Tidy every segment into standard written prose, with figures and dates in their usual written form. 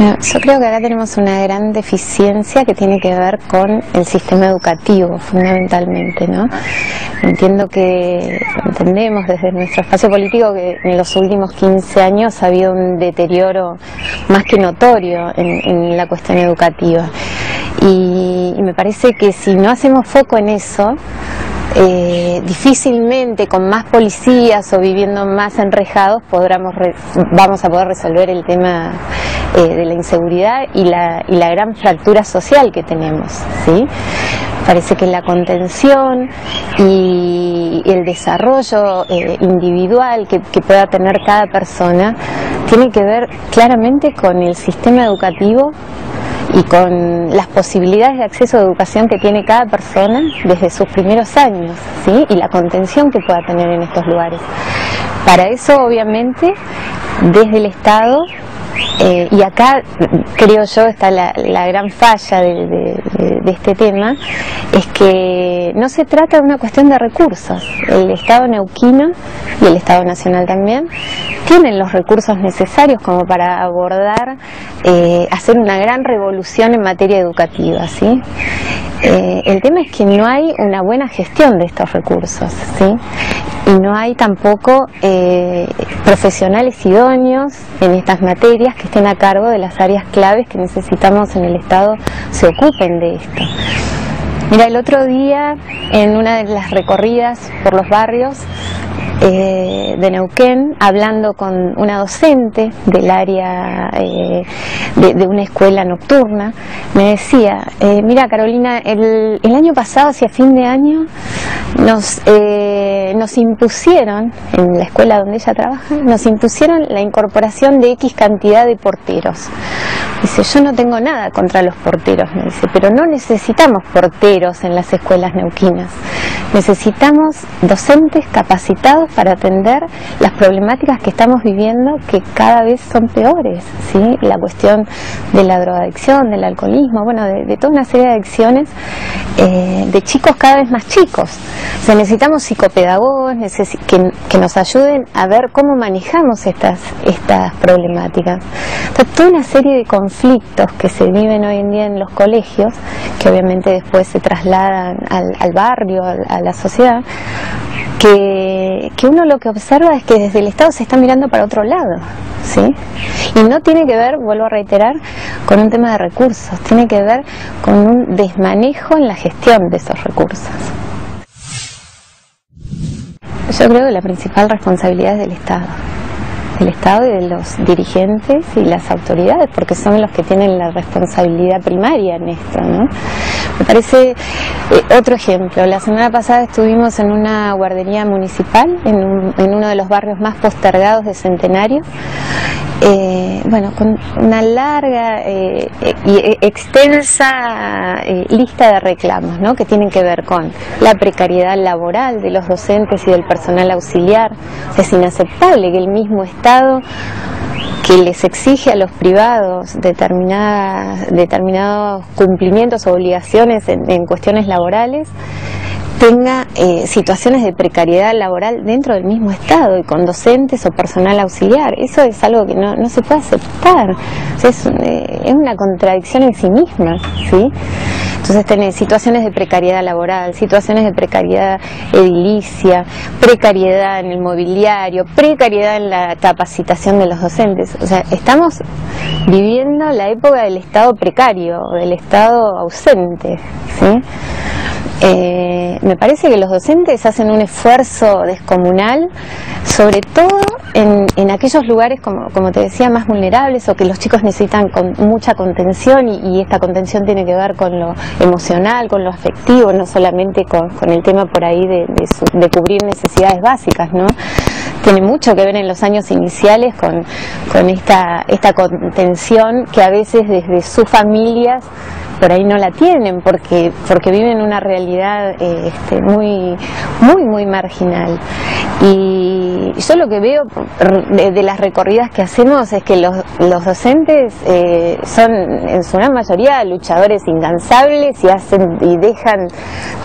Yo creo que acá tenemos una gran deficiencia que tiene que ver con el sistema educativo, fundamentalmente, ¿no? Entendemos desde nuestro espacio político que en los últimos 15 años ha habido un deterioro más que notorio en la cuestión educativa. Y me parece que si no hacemos foco en eso, difícilmente con más policías o viviendo más enrejados vamos a poder resolver el tema de la inseguridad y la gran fractura social que tenemos, ¿sí? Parece que la contención y el desarrollo individual que pueda tener cada persona tiene que ver claramente con el sistema educativo y con las posibilidades de acceso a educación que tiene cada persona desde sus primeros años, ¿sí? Y la contención que pueda tener en estos lugares. Para eso, obviamente, desde el Estado, y acá creo yo está la gran falla de este tema, es que no se trata de una cuestión de recursos. El Estado neuquino y el Estado nacional también tienen los recursos necesarios como para abordar, hacer una gran revolución en materia educativa, ¿sí? El tema es que no hay una buena gestión de estos recursos, ¿sí? Y no hay tampoco profesionales idóneos en estas materias que estén a cargo de las áreas claves que necesitamos en el Estado se ocupen de esto. Mira, el otro día en una de las recorridas por los barrios de Neuquén, hablando con una docente del área de una escuela nocturna, me decía, mira Carolina, el año pasado, hacia fin de año, nos impusieron, en la escuela donde ella trabaja, nos impusieron la incorporación de X cantidad de porteros. Dice, yo no tengo nada contra los porteros, me dice, pero no necesitamos porteros en las escuelas neuquinas. Necesitamos docentes capacitados para atender las problemáticas que estamos viviendo, que cada vez son peores, ¿sí? La cuestión de la drogadicción, del alcoholismo, bueno, de toda una serie de adicciones de chicos cada vez más chicos. O sea, necesitamos psicopedagogos que nos ayuden a ver cómo manejamos estas problemáticas. Entonces, toda una serie de conflictos que se viven hoy en día en los colegios, que obviamente después se trasladan al barrio, a la sociedad, que uno lo que observa es que desde el Estado se está mirando para otro lado, ¿sí? Y no tiene que ver, vuelvo a reiterar, con un tema de recursos, tiene que ver con un desmanejo en la gestión de esos recursos. Yo creo que la principal responsabilidad es del Estado y de los dirigentes y las autoridades, porque son los que tienen la responsabilidad primaria en esto, ¿no? Me parece otro ejemplo. La semana pasada estuvimos en una guardería municipal, en uno de los barrios más postergados de Centenario, bueno, con una larga y extensa lista de reclamos, ¿no? Que tienen que ver con la precariedad laboral de los docentes y del personal auxiliar. Es inaceptable que el mismo Estado que les exige a los privados determinados cumplimientos o obligaciones en cuestiones laborales, tenga situaciones de precariedad laboral dentro del mismo Estado y con docentes o personal auxiliar. Eso es algo que no se puede aceptar. O sea, es una contradicción en sí misma, ¿sí? Entonces tenés situaciones de precariedad laboral, situaciones de precariedad edilicia, precariedad en el mobiliario, precariedad en la capacitación de los docentes. O sea, estamos viviendo la época del Estado precario, del Estado ausente, ¿sí? Me parece que los docentes hacen un esfuerzo descomunal, sobre todo en aquellos lugares, como te decía, más vulnerables, o que los chicos necesitan mucha contención, y esta contención tiene que ver con lo emocional, con lo afectivo, no solamente con el tema por ahí de cubrir necesidades básicas, ¿no? Tiene mucho que ver en los años iniciales con esta contención que a veces desde sus familias por ahí no la tienen, porque viven una realidad muy marginal. Y yo lo que veo de las recorridas que hacemos es que los docentes son en su gran mayoría luchadores incansables y dejan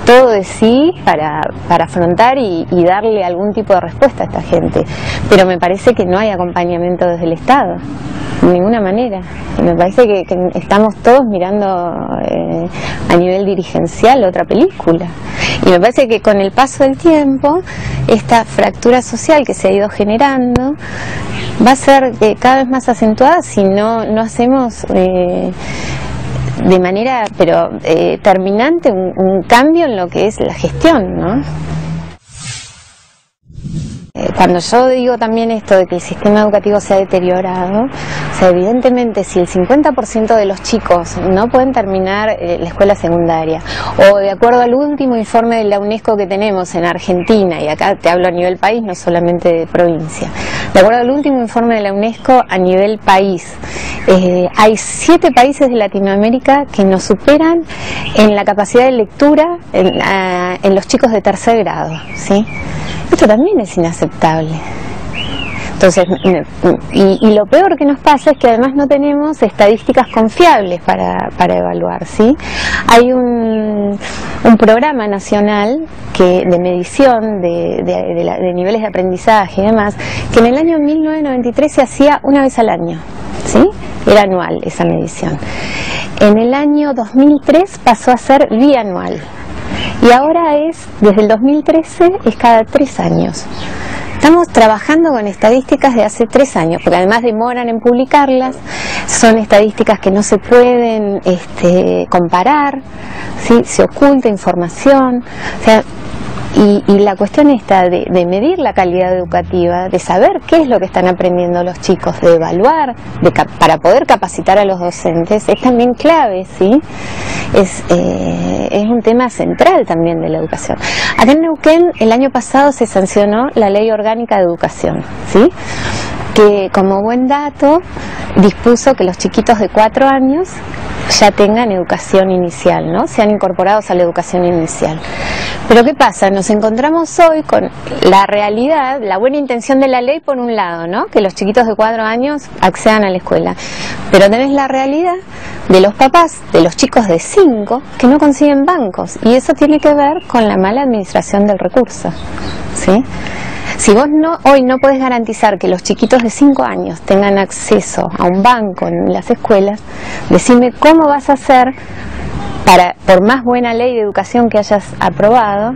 todo de sí para afrontar y darle algún tipo de respuesta a esta gente. Pero me parece que no hay acompañamiento desde el Estado. de ninguna manera. Y me parece que estamos todos mirando a nivel dirigencial otra película. Y me parece que con el paso del tiempo, esta fractura social que se ha ido generando va a ser cada vez más acentuada si no hacemos de manera terminante un cambio en lo que es la gestión, ¿no? Cuando yo digo también esto de que el sistema educativo se ha deteriorado, o sea, evidentemente si el 50% de los chicos no pueden terminar la escuela secundaria, o de acuerdo al último informe de la UNESCO que tenemos en Argentina, y acá te hablo a nivel país, no solamente de provincia, de acuerdo al último informe de la UNESCO a nivel país, hay 7 países de Latinoamérica que nos superan en la capacidad de lectura en los chicos de tercer grado, ¿sí? Esto también es inaceptable. Entonces, y lo peor que nos pasa es que además no tenemos estadísticas confiables para evaluar, ¿sí? Hay un programa nacional de medición de niveles de aprendizaje y demás, que en el año 1993 se hacía una vez al año, ¿sí? Era anual esa medición. En el año 2003 pasó a ser bianual. Y ahora desde el 2013, es cada 3 años. Estamos trabajando con estadísticas de hace 3 años, porque además demoran en publicarlas, son estadísticas que no se pueden comparar, ¿sí? Se oculta información, o sea, y la cuestión esta de medir la calidad educativa, de saber qué es lo que están aprendiendo los chicos, de evaluar, para poder capacitar a los docentes, es también clave, ¿sí? Es un tema central también de la educación. Acá en Neuquén el año pasado se sancionó la Ley Orgánica de Educación, ¿sí? Que como buen dato dispuso que los chiquitos de 4 años ya tengan educación inicial, ¿no? Sean incorporados a la educación inicial. Pero ¿qué pasa? Nos encontramos hoy con la realidad, la buena intención de la ley por un lado, ¿no? Que los chiquitos de 4 años accedan a la escuela. Pero tenés la realidad de los papás, de los chicos de 5, que no consiguen bancos. Y eso tiene que ver con la mala administración del recurso, ¿sí? Si vos hoy no podés garantizar que los chiquitos de 5 años tengan acceso a un banco en las escuelas, decime cómo vas a hacer por más buena ley de educación que hayas aprobado,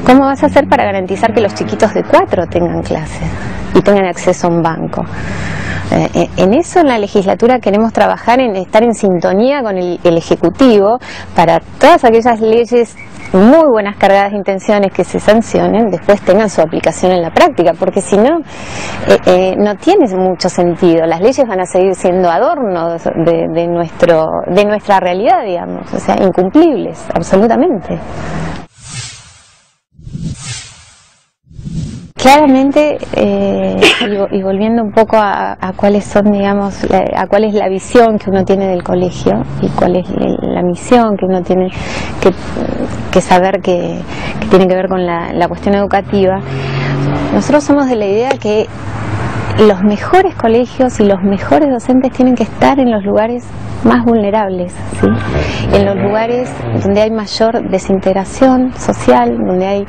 ¿cómo vas a hacer para garantizar que los chiquitos de 4 tengan clases y tengan acceso a un banco? En eso en la legislatura queremos trabajar, en estar en sintonía con el Ejecutivo para todas aquellas leyes muy buenas cargadas de intenciones que se sancionen, después tengan su aplicación en la práctica, porque si no, no tiene mucho sentido. Las leyes van a seguir siendo adornos de nuestra realidad, digamos, o sea, incumplibles, absolutamente. Claramente, y volviendo un poco a cuáles son, digamos, a cuál es la visión que uno tiene del colegio y cuál es la misión que uno tiene que saber que tiene que ver con la cuestión educativa, nosotros somos de la idea que los mejores colegios y los mejores docentes tienen que estar en los lugares más vulnerables, ¿sí? En los lugares donde hay mayor desintegración social, donde hay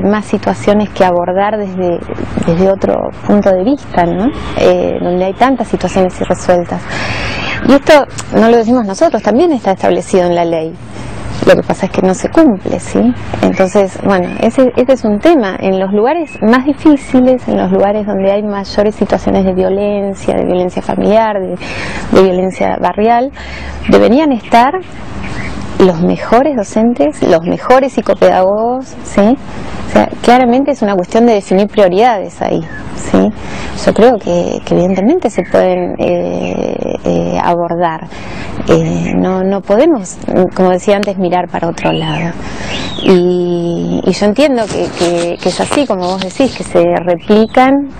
más situaciones que abordar desde otro punto de vista, ¿no? Donde hay tantas situaciones irresueltas. Y esto no lo decimos nosotros, también está establecido en la ley. Lo que pasa es que no se cumple, ¿sí? Entonces, bueno, ese es un tema. En los lugares más difíciles, en los lugares donde hay mayores situaciones de violencia familiar, de violencia barrial, deberían estar los mejores docentes, los mejores psicopedagogos, ¿sí? O sea, claramente es una cuestión de definir prioridades ahí, ¿sí? Yo creo que evidentemente se pueden abordar. No podemos, como decía antes, mirar para otro lado. Y yo entiendo que es así, como vos decís, que se replican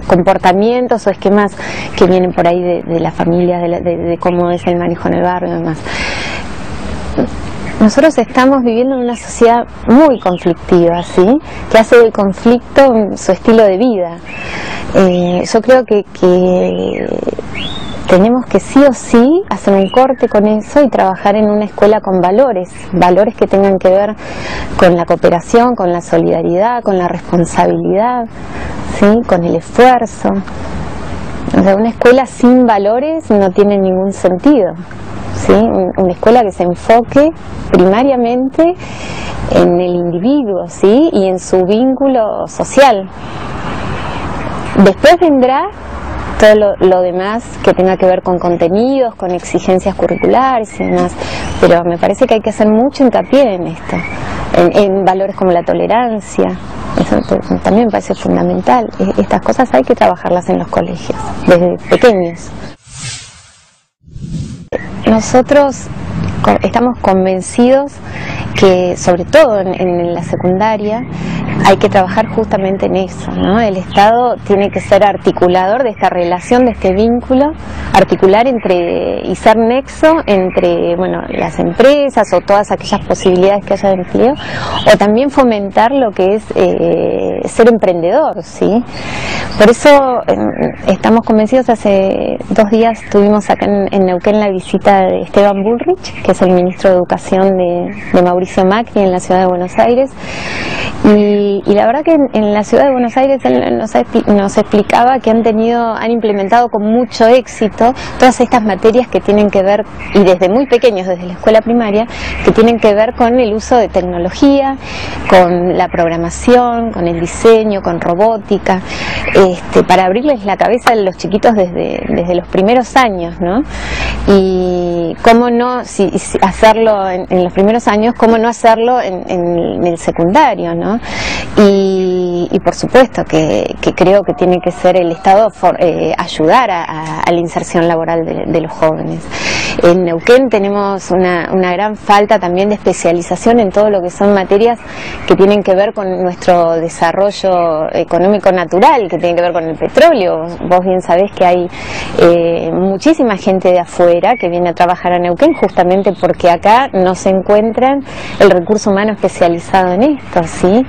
comportamientos o esquemas que vienen por ahí de la familia, de cómo es el manejo en el barrio y demás. Nosotros estamos viviendo en una sociedad muy conflictiva, ¿sí? Que hace del conflicto su estilo de vida. Yo creo que tenemos que sí o sí hacer un corte con eso y trabajar en una escuela con valores que tengan que ver con la cooperación, con la solidaridad, con la responsabilidad, ¿sí? Con el esfuerzo. O sea, una escuela sin valores no tiene ningún sentido, ¿sí? Una escuela que se enfoque primariamente en el individuo, ¿sí? Y en su vínculo social. Después vendrá todo lo demás que tenga que ver con contenidos, con exigencias curriculares y demás, pero me parece que hay que hacer mucho hincapié en esto, en valores como la tolerancia. Eso también me parece fundamental. Estas cosas hay que trabajarlas en los colegios, desde pequeños. Nosotros estamos convencidos que, sobre todo en la secundaria, hay que trabajar justamente en eso, ¿no? El Estado tiene que ser articulador de esta relación, de este vínculo, articular y ser nexo entre, bueno, las empresas o todas aquellas posibilidades que haya de empleo, o también fomentar lo que es ser emprendedor, ¿sí? Por eso estamos convencidos. Hace 2 días tuvimos acá en Neuquén la visita de Esteban Bullrich, que es el ministro de Educación de Mauricio Macri en la ciudad de Buenos Aires. Y la verdad que en la ciudad de Buenos Aires él nos explicaba que han implementado con mucho éxito todas estas materias que tienen que ver, y desde muy pequeños, desde la escuela primaria, que tienen que ver con el uso de tecnología, con la programación, con el diseño, con robótica, para abrirles la cabeza a los chiquitos desde los primeros años, ¿no? Y cómo no, si hacerlo en los primeros años, cómo no hacerlo en el secundario, ¿no? Y por supuesto que creo que tiene que ser el Estado ayudar a la inserción laboral de los jóvenes. En Neuquén tenemos una gran falta también de especialización en todo lo que son materias que tienen que ver con nuestro desarrollo económico natural, que tienen que ver con el petróleo. Vos bien sabés que hay muchísima gente de afuera que viene a trabajar a Neuquén justamente porque acá no se encuentran el recurso humano especializado en esto, ¿sí?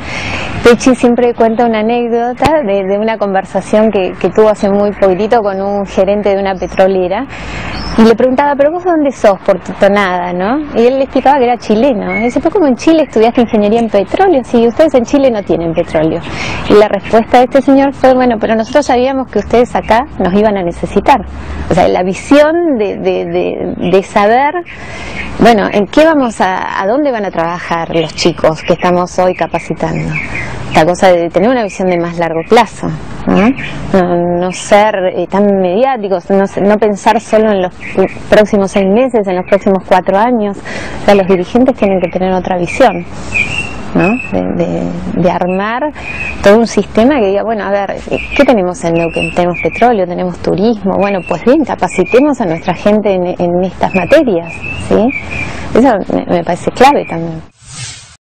Pechi siempre cuenta una anécdota de una conversación que tuvo hace muy poquitito con un gerente de una petrolera, y le preguntaba, pero vos dónde sos por tu tonada, ¿no? Y él le explicaba que era chileno. Y dice, pero ¿cómo en Chile estudiaste ingeniería en petróleo? Si ustedes en Chile no tienen petróleo. Y la respuesta de este señor fue, bueno, pero nosotros sabíamos que ustedes acá nos iban a necesitar. O sea, la visión de saber, bueno, en qué a dónde van a trabajar los chicos que estamos hoy capacitando. Esta cosa de tener una visión de más largo plazo, ¿no? No ser tan mediáticos, no pensar solo en los próximos 6 meses, en los próximos 4 años. O sea, los dirigentes tienen que tener otra visión, ¿no? De armar todo un sistema que diga, bueno, a ver, ¿qué tenemos en Neuquén? Tenemos petróleo, tenemos turismo, bueno, pues bien, capacitemos a nuestra gente en estas materias, ¿sí? Eso me parece clave también.